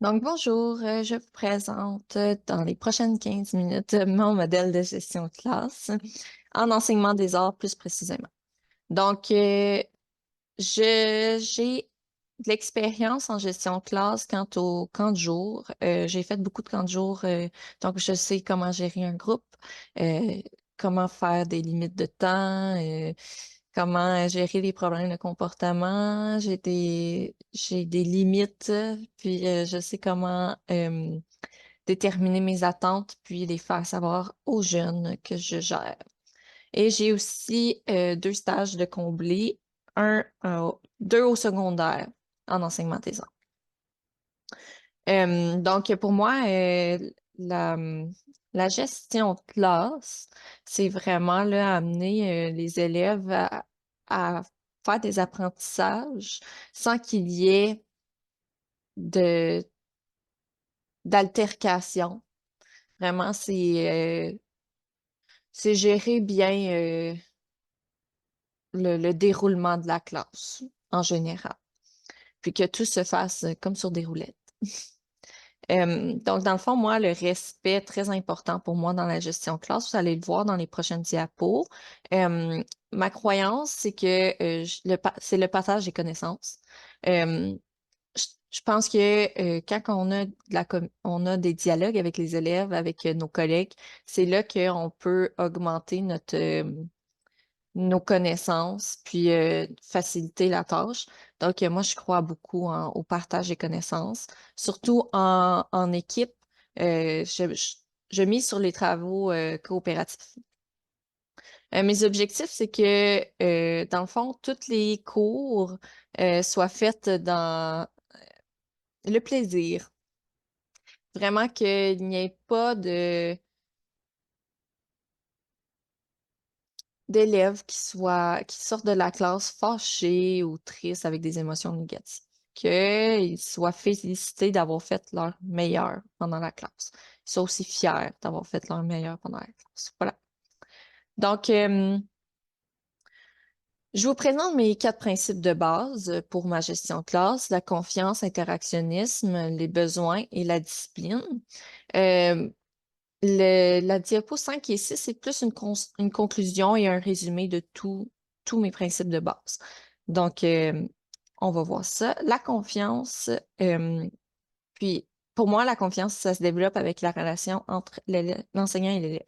Donc, bonjour, je vous présente dans les prochaines 15 minutes mon modèle de gestion de classe en enseignement des arts plus précisément. Donc, j'ai de l'expérience en gestion de classe quant au camp de jour. J'ai fait beaucoup de camps de jour, donc je sais comment gérer un groupe, euh, comment faire des limites de temps, comment gérer les problèmes de comportement. J'ai des limites, puis je sais comment déterminer mes attentes, puis les faire savoir aux jeunes que je gère. Et j'ai aussi deux stages de combler, deux au secondaire en enseignement des arts. Donc, pour moi, la, la gestion de classe, c'est vraiment là, amener les élèves à faire des apprentissages sans qu'il y ait de d'altercation. Vraiment, c'est gérer bien le déroulement de la classe en général, puis que tout se fasse comme sur des roulettes. Donc, dans le fond, moi, le respect est très important pour moi dans la gestion de classe. Vous allez le voir dans les prochaines diapos. Euh, Ma croyance, c'est que c'est le partage des connaissances. Euh, je pense que quand on a des dialogues avec les élèves, avec nos collègues, c'est là qu'on peut augmenter nos connaissances, puis faciliter la tâche. Donc, moi, je crois beaucoup au partage des connaissances, surtout en équipe. Je mise sur les travaux coopératifs. Mes objectifs, c'est que, dans le fond, tous les cours soient faits dans le plaisir. Vraiment qu'il n'y ait pas d'élèves qui sortent de la classe fâchés ou tristes avec des émotions négatives. Qu'ils soient félicités d'avoir fait leur meilleur pendant la classe. Ils soient aussi fiers d'avoir fait leur meilleur pendant la classe. Voilà. Donc, je vous présente mes quatre principes de base pour ma gestion de classe, la confiance, l'interactionnisme, les besoins et la discipline. Euh, la diapo 5 et 6, c'est plus une conclusion et un résumé de tous mes principes de base. Donc, on va voir ça. La confiance, puis pour moi, la confiance, ça se développe avec la relation entre l'enseignant et l'élève.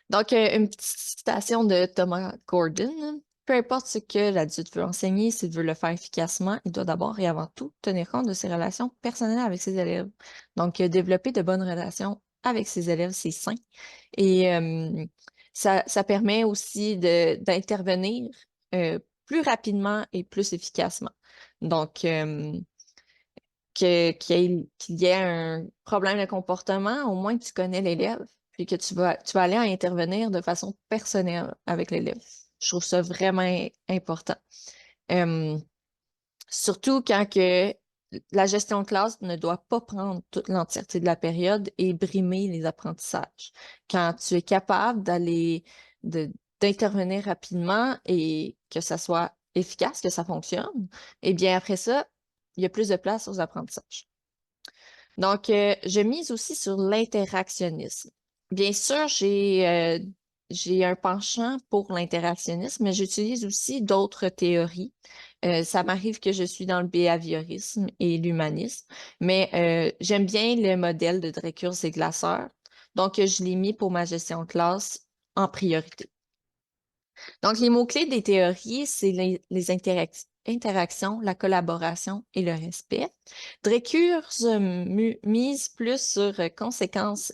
Donc, une petite citation de Thomas Gordon. Peu importe ce que l'adulte veut enseigner, s'il veut le faire efficacement, il doit d'abord et avant tout tenir compte de ses relations personnelles avec ses élèves. Donc, développer de bonnes relations avec ses élèves, c'est sain. Et ça permet aussi d'intervenir plus rapidement et plus efficacement. Donc, qu'il y ait un problème de comportement, au moins tu connais l'élève, puis que tu vas aller à intervenir de façon personnelle avec l'élève. Je trouve ça vraiment important. Euh, Surtout quand que la gestion de classe ne doit pas prendre toute l'entièreté de la période et brimer les apprentissages. Quand tu es capable de- d'intervenir rapidement et que ça soit efficace, que ça fonctionne, eh bien après ça, il y a plus de place aux apprentissages. Donc, je mise aussi sur l'interactionnisme. Bien sûr, j'ai un penchant pour l'interactionnisme, mais j'utilise aussi d'autres théories. Ça m'arrive que je suis dans le behaviorisme et l'humanisme, mais j'aime bien le modèle de Dreyfus et Glasser. Donc, je l'ai mis pour ma gestion de classe en priorité. Donc, les mots-clés des théories, c'est les interactions, la collaboration et le respect. Dreyfus mise plus sur les conséquences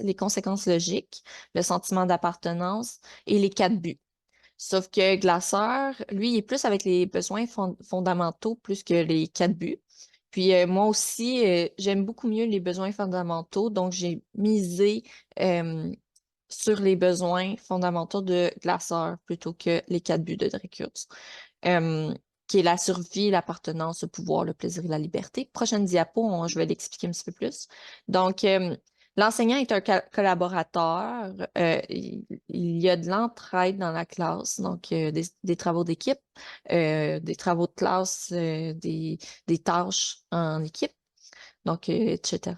logiques, le sentiment d'appartenance et les quatre buts. Sauf que Glasser, lui, il est plus avec les besoins fondamentaux plus que les quatre buts. Puis moi aussi, j'aime beaucoup mieux les besoins fondamentaux, donc j'ai misé euh, sur les besoins fondamentaux de Glasser plutôt que les quatre buts de Dreyfus, euh, qui est la survie, l'appartenance, le pouvoir, le plaisir et la liberté. Prochaine diapo, je vais l'expliquer un petit peu plus. Donc, L'enseignant est un collaborateur. Il y a de l'entraide dans la classe, donc des travaux d'équipe, des travaux de classe, des tâches en équipe, donc etc.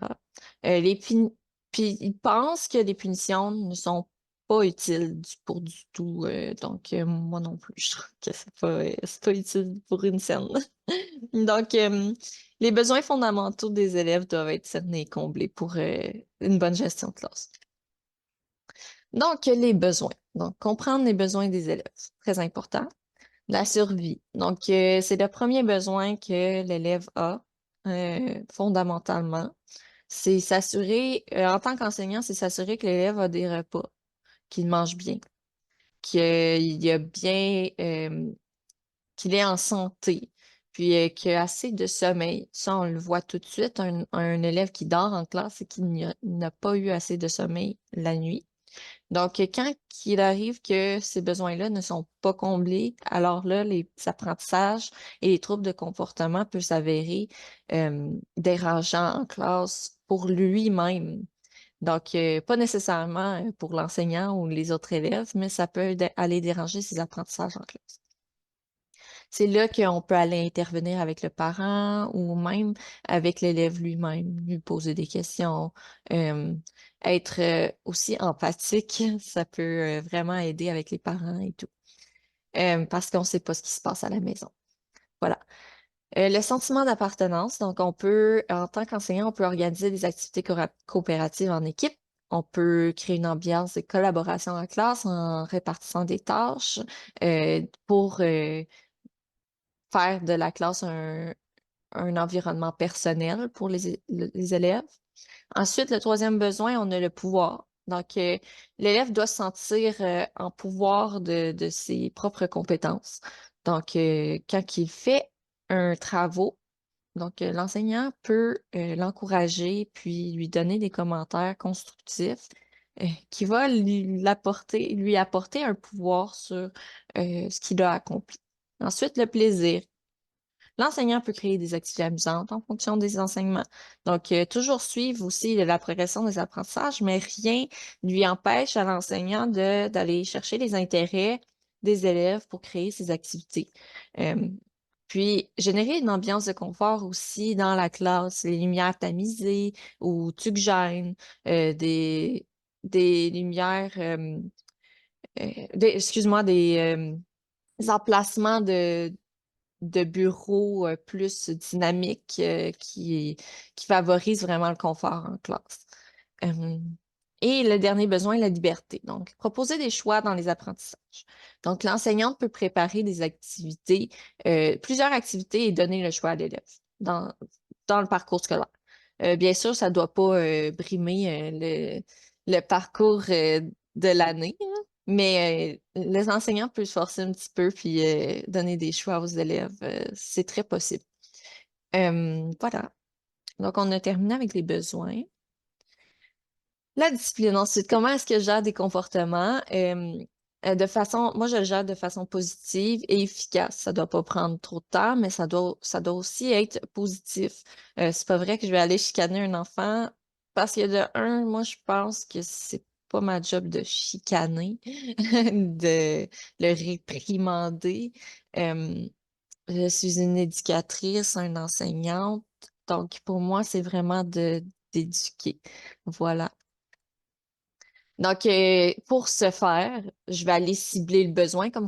Les Puis il pense que les punitions ne sont pas utiles pour du tout. Donc moi non plus, je trouve que c'est pas utile pour une scène. Donc, les besoins fondamentaux des élèves doivent être cernés et comblés pour une bonne gestion de classe. Donc, les besoins. Donc, comprendre les besoins des élèves. Très important. La survie. Donc, c'est le premier besoin que l'élève a, fondamentalement. C'est s'assurer, en tant qu'enseignant, c'est s'assurer que l'élève a des repas, qu'il mange bien, qu'il y a bien, qu'il est en santé, puis qu'il a assez de sommeil. Ça, on le voit tout de suite, un élève qui dort en classe et qui n'a pas eu assez de sommeil la nuit. Donc, quand il arrive que ces besoins-là ne sont pas comblés, alors là, les apprentissages et les troubles de comportement peuvent s'avérer dérangeants en classe pour lui-même. Donc, pas nécessairement pour l'enseignant ou les autres élèves, mais ça peut aller déranger ses apprentissages en classe. C'est là qu'on peut aller intervenir avec le parent ou même avec l'élève lui-même, lui poser des questions, euh, être aussi empathique, ça peut vraiment aider avec les parents et tout, parce qu'on ne sait pas ce qui se passe à la maison. Voilà. Le sentiment d'appartenance, donc on peut, en tant qu'enseignant, on peut organiser des activités coopératives en équipe. On peut créer une ambiance de collaboration en classe en répartissant des tâches pour faire de la classe un environnement personnel pour les élèves. Ensuite, le troisième besoin, on a le pouvoir. Donc, l'élève doit se sentir en pouvoir de ses propres compétences. Donc, quand il fait un travaux, donc l'enseignant peut l'encourager puis lui donner des commentaires constructifs qui va lui apporter un pouvoir sur ce qu'il a accompli. Ensuite, le plaisir. L'enseignant peut créer des activités amusantes en fonction des enseignements. Donc, toujours suivre aussi la progression des apprentissages, mais rien ne lui empêche à l'enseignant d'aller chercher les intérêts des élèves pour créer ces activités. Euh, Puis, générer une ambiance de confort aussi dans la classe, les lumières tamisées ou tuggènes, des lumières, excuse-moi, des emplacements de bureaux plus dynamiques qui favorisent vraiment le confort en classe. Euh, et le dernier besoin, la liberté. Donc, proposer des choix dans les apprentissages. Donc, l'enseignante peut préparer des activités, plusieurs activités et donner le choix à l'élève dans le parcours scolaire. Bien sûr, ça ne doit pas brimer le parcours de l'année, hein, mais les enseignants peuvent se forcer un petit peu puis donner des choix aux élèves. C'est très possible. Voilà. Donc, on a terminé avec les besoins. La discipline, ensuite, comment est-ce que je gère des comportements moi je le gère de façon positive et efficace. Ça doit pas prendre trop de temps, mais ça doit aussi être positif. C'est pas vrai que je vais aller chicaner un enfant parce que de un, moi je pense que c'est pas ma job de chicaner, de le réprimander. Euh, je suis une éducatrice, une enseignante, donc pour moi c'est vraiment d'éduquer. Voilà. Donc, pour ce faire, je vais aller cibler le besoin, comme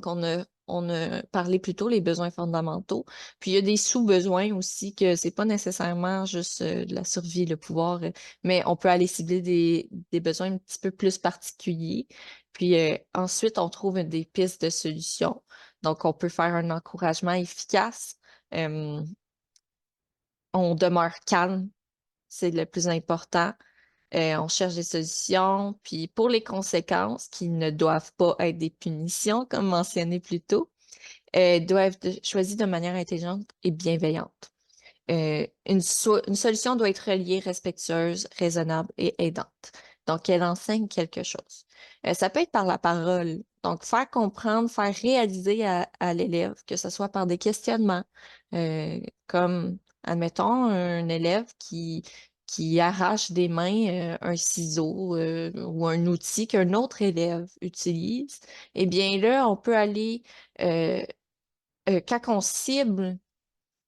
on a parlé plus tôt, les besoins fondamentaux. Puis, il y a des sous-besoins aussi que c'est pas nécessairement juste de la survie, le pouvoir, mais on peut aller cibler des besoins un petit peu plus particuliers. Puis, ensuite, on trouve des pistes de solutions. Donc, on peut faire un encouragement efficace. Euh, on demeure calme, c'est le plus important. On cherche des solutions. Puis pour les conséquences, qui ne doivent pas être des punitions, comme mentionné plus tôt, doivent être choisies de manière intelligente et bienveillante. Une solution doit être reliée, respectueuse, raisonnable et aidante. Donc, elle enseigne quelque chose. Ça peut être par la parole. Donc, faire comprendre, faire réaliser à l'élève, que ce soit par des questionnements, comme, admettons, un élève qui arrache des mains un ciseau ou un outil qu'un autre élève utilise, eh bien là, on peut aller, quand on cible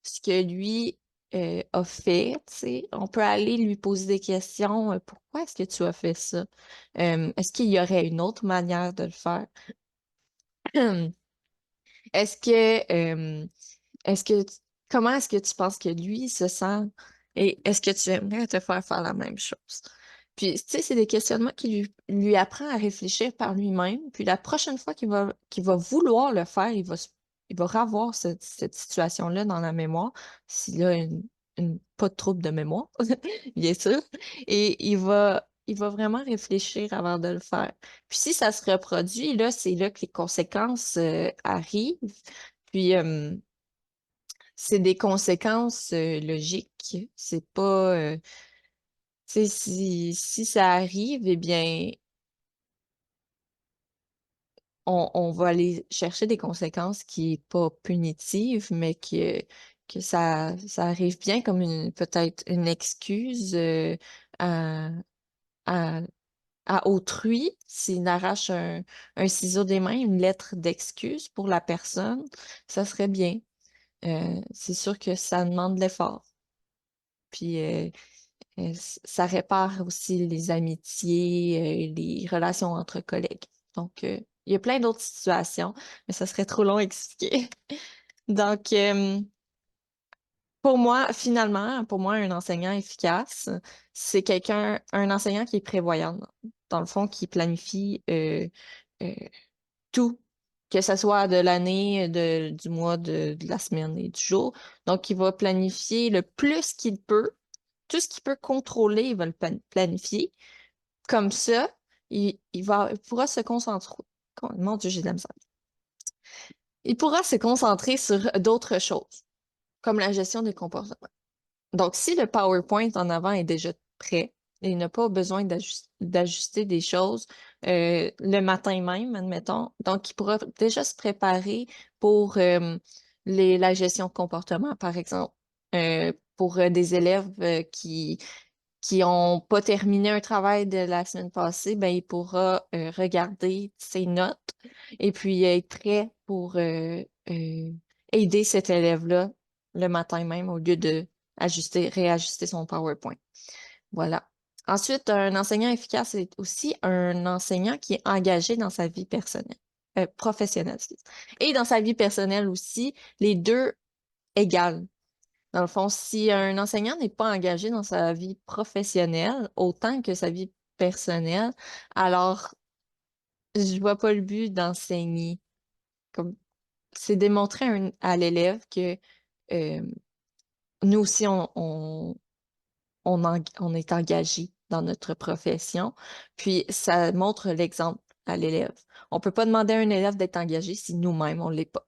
ce que lui a fait, tu sais, on peut aller lui poser des questions. Pourquoi est-ce que tu as fait ça? Est-ce qu'il y aurait une autre manière de le faire? Est-ce que, est-ce que, comment est-ce que tu penses que lui se sent et est-ce que tu aimerais te faire la même chose? Puis, tu sais, c'est des questionnements qui lui apprend à réfléchir par lui-même. Puis, la prochaine fois qu'il va vouloir le faire, il va revoir cette situation-là dans la mémoire, s'il a pas de trouble de mémoire, bien sûr. Et il va vraiment réfléchir avant de le faire. Puis, si ça se reproduit, là, c'est là que les conséquences arrivent. Puis, c'est des conséquences logiques. C'est pas, tu sais, si ça arrive, eh bien, on va aller chercher des conséquences qui est pas punitives, mais que ça arrive bien comme peut-être une excuse à, à, à autrui. S'il arrache un ciseau des mains, une lettre d'excuse pour la personne, ça serait bien. C'est sûr que ça demande de l'effort. Puis, ça répare aussi les amitiés, les relations entre collègues. Donc, il y a plein d'autres situations, mais ça serait trop long à expliquer. Donc, pour moi, finalement, pour moi, un enseignant efficace, c'est un enseignant qui est prévoyant, dans le fond, qui planifie euh, tout, que ce soit de l'année, du mois, de la semaine et du jour. Donc, il va planifier le plus qu'il peut. Tout ce qu'il peut contrôler, il va le planifier. Comme ça, il pourra se concentrer. Mon Dieu, j'ai de la misère. Il pourra se concentrer sur d'autres choses, comme la gestion des comportements. Donc, si le PowerPoint en avant est déjà prêt, et il n'a pas besoin d'ajuster des choses le matin même, admettons. Donc, il pourra déjà se préparer pour la gestion de comportement, par exemple, pour des élèves qui n'ont pas terminé un travail de la semaine passée, ben, il pourra regarder ses notes et puis être prêt pour aider cet élève-là le matin même au lieu de réajuster son PowerPoint. Voilà. Ensuite, un enseignant efficace est aussi un enseignant qui est engagé dans sa vie personnelle, professionnelle, excuse. Et dans sa vie personnelle aussi, les deux égales. Dans le fond, si un enseignant n'est pas engagé dans sa vie professionnelle autant que sa vie personnelle, alors je vois pas le but d'enseigner. Comme c'est démontrer à l'élève que euh, nous aussi on est engagé dans notre profession. Puis ça montre l'exemple à l'élève. On peut pas demander à un élève d'être engagé si nous-mêmes on l'est pas.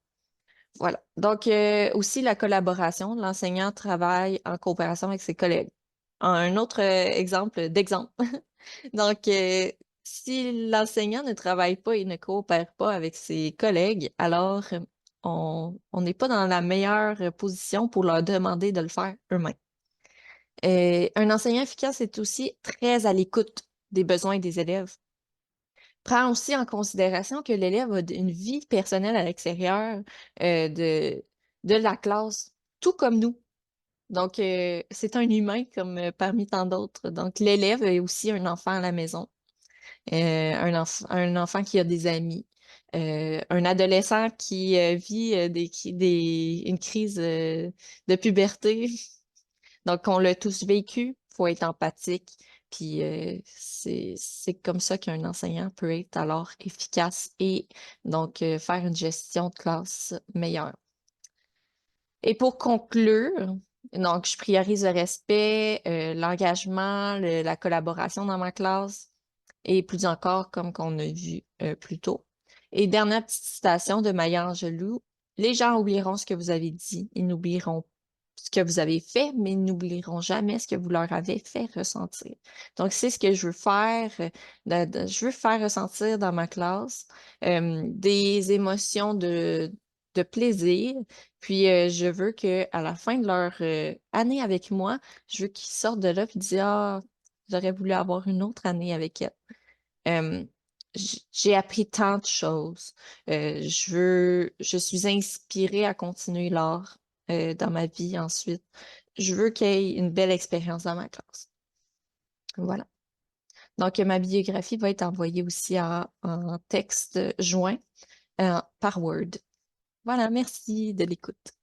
Voilà. Donc, aussi la collaboration. L'enseignant travaille en coopération avec ses collègues. Un autre d'exemple. Donc, si l'enseignant ne travaille pas et ne coopère pas avec ses collègues, alors on n'est pas dans la meilleure position pour leur demander de le faire eux-mêmes. Un enseignant efficace est aussi très à l'écoute des besoins des élèves. Prend aussi en considération que l'élève a une vie personnelle à l'extérieur euh, de, de la classe, tout comme nous. Donc, c'est un humain comme parmi tant d'autres. Donc, l'élève est aussi un enfant à la maison, un enfant qui a des amis, un adolescent qui vit une crise de puberté. Donc, on l'a tous vécu, faut être empathique. Puis c'est comme ça qu'un enseignant peut être alors efficace et donc faire une gestion de classe meilleure. Et pour conclure, donc je priorise le respect, l'engagement, la collaboration dans ma classe et plus encore comme qu'on a vu plus tôt. Et dernière petite citation de Maya Angelou, les gens oublieront ce que vous avez dit, ils n'oublieront ce que vous avez fait, mais ils n'oublieront jamais ce que vous leur avez fait ressentir. Donc, c'est ce que je veux faire. Je veux faire ressentir dans ma classe des émotions de plaisir. Puis je veux qu'à la fin de leur année avec moi, je veux qu'ils sortent de là et disent ah, j'aurais voulu avoir une autre année avec elle. Euh, j'ai appris tant de choses. Je suis inspirée à continuer l'art dans ma vie ensuite. Je veux qu'il y ait une belle expérience dans ma classe. Voilà. Donc, ma biographie va être envoyée aussi en texte joint par Word. Voilà, merci de l'écoute.